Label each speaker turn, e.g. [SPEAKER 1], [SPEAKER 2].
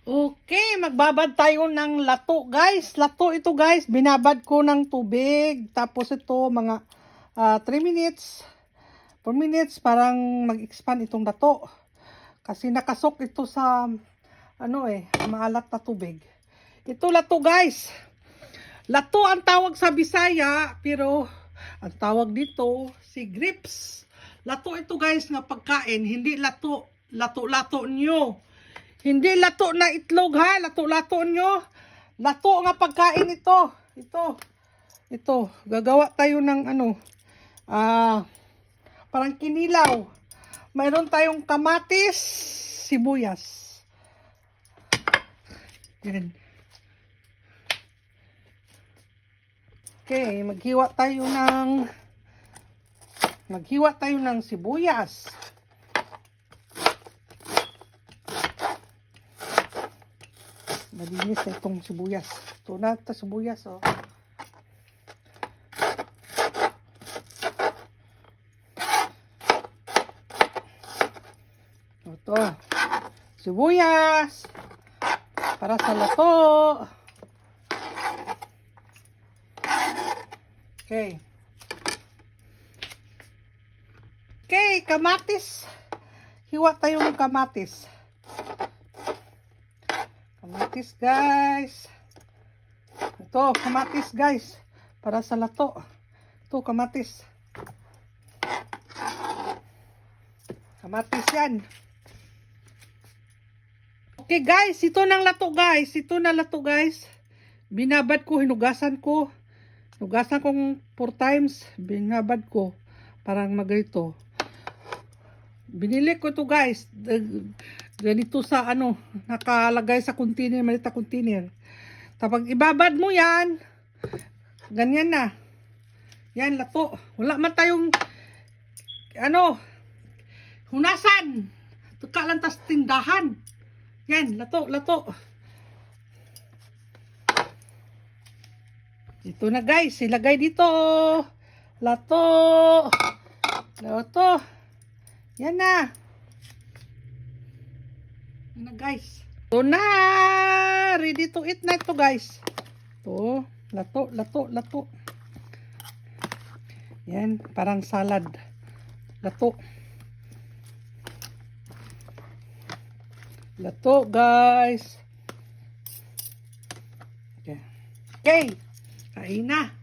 [SPEAKER 1] Okay, magbabad tayo ng lato, guys. Lato ito, guys. Binabad ko ng tubig. Tapos ito, mga 3 minutes, 4 minutes, parang mag-expand itong lato. Kasi nakasok ito sa, maalat na tubig. Ito lato, guys. Lato ang tawag sa Bisaya, pero ang tawag dito, si grips. Lato ito, guys, nga pagkain. Hindi lato. Lato-lato nyo. Hindi lato na itlog, ha? Lato-lato nyo. Lato nga pagkain ito. Ito. Gagawa tayo ng parang kinilaw. Mayroon tayong kamatis, sibuyas. Yan. Okay, maghiwa tayo ng sibuyas. Malinis na itong sibuyas. Ito na ito sibuyas, oh. Ito. Sibuyas. Para sa lato. Okay. Okay, kamatis. Hiwa tayo ng kamatis. Kamatis, guys. Ito, kamatis, guys. Para sa lato. Ito, kamatis. Kamatis yan. Okay, guys. Ito na lato, guys. Binabad ko, hinugasan ko. Hinugasan kong 4 times. Binabad ko. Parang magrito. Binili ko ito, guys. Ganito sa nakalagay sa container, maliit na container. Tapos ibabad mo yan, ganyan na. Yan, lato. Wala man tayong hunasan. Tuka lang tas tindahan. Yan, lato. Ito na, guys, ilagay dito. Lato. Yan na. Yan na, guys. Ito na. Ready to eat na ito, guys. Ito. Lato. Yan. Parang salad. Lato, guys. Okay. Kain na.